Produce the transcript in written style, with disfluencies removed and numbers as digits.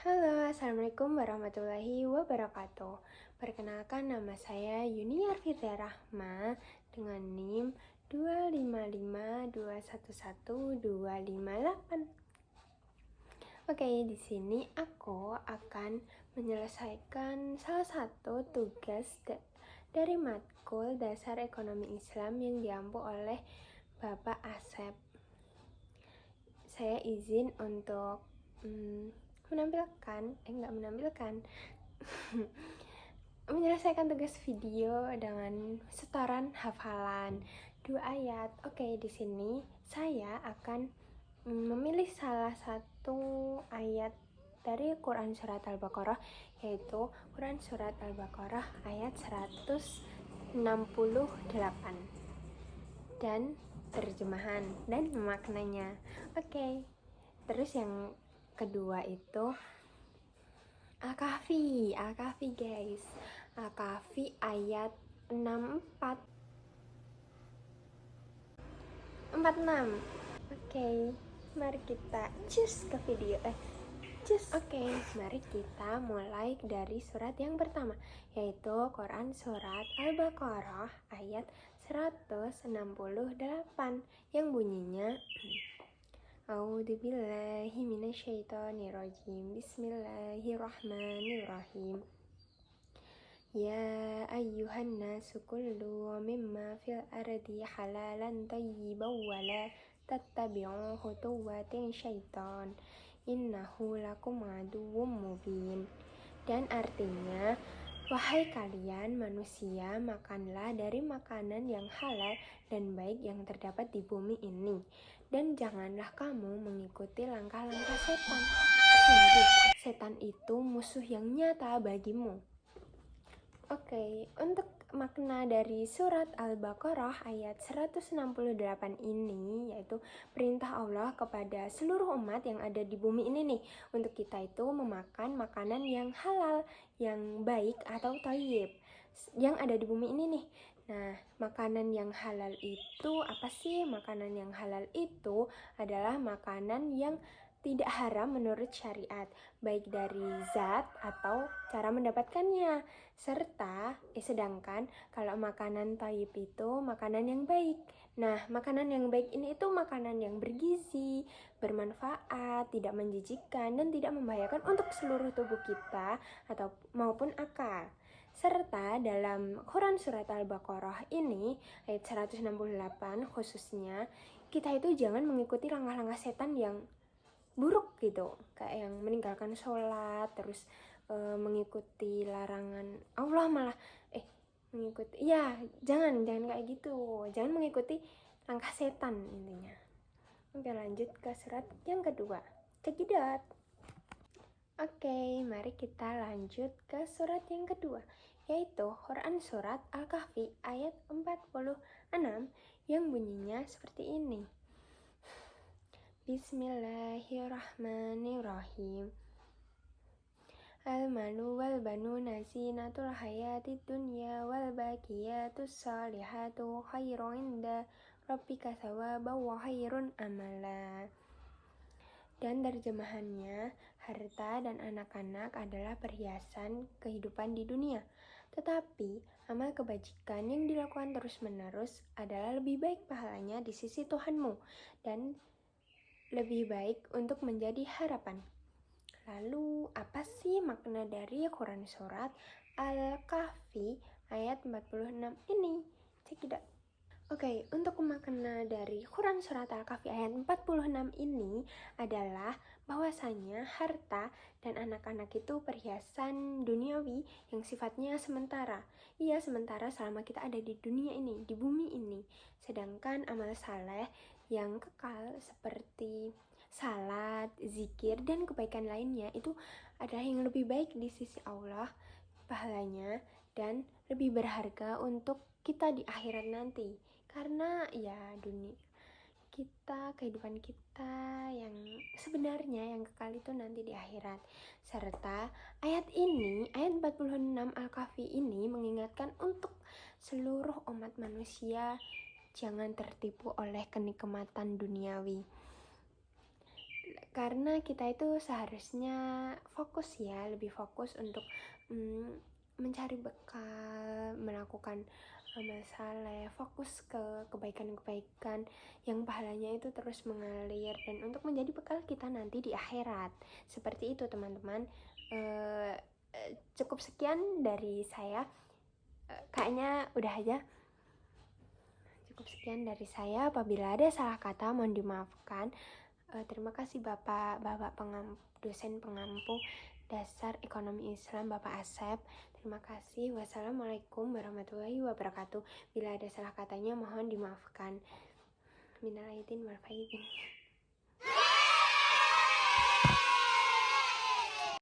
Halo, Assalamualaikum warahmatullahi wabarakatuh. Perkenalkan, nama saya Yuniar Fitria Rahma dengan NIM 255211258. Oke, di sini aku akan menyelesaikan salah satu tugas dari matkul Dasar Ekonomi Islam yang diampu oleh Bapak Asep. Saya izin untuk menyelesaikan tugas video dengan setoran hafalan 2 ayat. Oke, di sini saya akan memilih salah satu ayat dari Quran Surat Al-Baqarah, yaitu Quran Surat Al-Baqarah ayat 168 dan terjemahan dan maknanya. Oke. Terus yang kedua itu Al-Kahfi guys. Al-Kahfi ayat 46. Oke, mari kita cus ke video. Oke, mari kita mulai dari surat yang pertama, yaitu Quran Surat Al-Baqarah ayat 168 yang bunyinya A'udzubillahi minasyaitonirrajim. Bismillahirrahmanirrahim. Ya ayyuhan nasu kullu mimma fil ardi halalan tayyiban wa la tattabi'u khutuwatin syaitan innahu lakum aduwwum mubin. Dan artinya, wahai kalian manusia, makanlah dari makanan yang halal dan baik yang terdapat di bumi ini, dan janganlah kamu mengikuti langkah-langkah setan. Sungguh, setan itu musuh yang nyata bagimu. Oke, untuk makna dari surat Al-Baqarah ayat 168 ini, yaitu perintah Allah kepada seluruh umat yang ada di bumi ini nih, untuk kita itu memakan makanan yang halal, yang baik atau thayyib yang ada di bumi ini nih. Nah, makanan yang halal itu apa sih? Makanan yang halal itu adalah makanan yang tidak haram menurut syariat, baik dari zat atau cara mendapatkannya. Sedangkan kalau makanan thayyib itu makanan yang baik. Nah, makanan yang baik ini itu makanan yang bergizi, bermanfaat, tidak menjijikkan, dan tidak membahayakan untuk seluruh tubuh kita atau maupun akal. Serta dalam Quran Surat Al-Baqarah ini, ayat 168 khususnya, kita itu jangan mengikuti langkah-langkah setan yang buruk gitu, kayak yang meninggalkan sholat, terus mengikuti larangan Allah malah mengikuti, ya jangan kayak gitu, jangan mengikuti langkah setan intinya. Oke, lanjut ke surat yang kedua, cekidot. Oke, mari kita lanjut ke surat yang kedua, yaitu Quran Surat Al-Kahfi ayat 46 yang bunyinya seperti ini. Bismillahirrahmanirrahim. Al-malu wal banuna zinatul hayatid dunya wal baqiyatus salihatu khairun inda rabbika thawaban wa khairun amala. Dan terjemahannya, harta dan anak-anak adalah perhiasan kehidupan di dunia, tetapi amal kebajikan yang dilakukan terus-menerus adalah lebih baik pahalanya di sisi Tuhanmu dan lebih baik untuk menjadi harapan. Lalu, apa sih makna dari Quran Surat Al-Kahfi ayat 46 ini? Cekidot. Oke, untuk makna dari Quran Surat Al-Kahfi ayat 46 ini adalah bahwasanya harta dan anak-anak itu perhiasan duniawi yang sifatnya sementara. Iya, sementara selama kita ada di dunia ini, di bumi ini. Sedangkan amal saleh yang kekal seperti salat, zikir, dan kebaikan lainnya itu adalah yang lebih baik di sisi Allah pahalanya dan lebih berharga untuk kita di akhirat nanti. Karena ya dunia kita, kehidupan kita yang sebenarnya yang kekal itu nanti di akhirat. Serta ayat ini, ayat 46 Al-Kahfi ini mengingatkan untuk seluruh umat manusia jangan tertipu oleh kenikmatan duniawi. karena kita itu seharusnya fokus ya, lebih fokus untuk mencari bekal, melakukan amal saleh, fokus ke kebaikan-kebaikan yang pahalanya itu terus mengalir dan untuk menjadi bekal kita nanti di akhirat. Seperti itu teman-teman. Cukup sekian dari saya. Kayaknya udah aja. Cukup sekian dari saya. Apabila ada salah kata mohon dimaafkan. Terima kasih Bapak dosen pengampu dasar ekonomi Islam Bapak Asep. Terima kasih. Wassalamualaikum warahmatullahi wabarakatuh. Bila ada salah katanya mohon dimaafkan. Minal aidin wal faizin.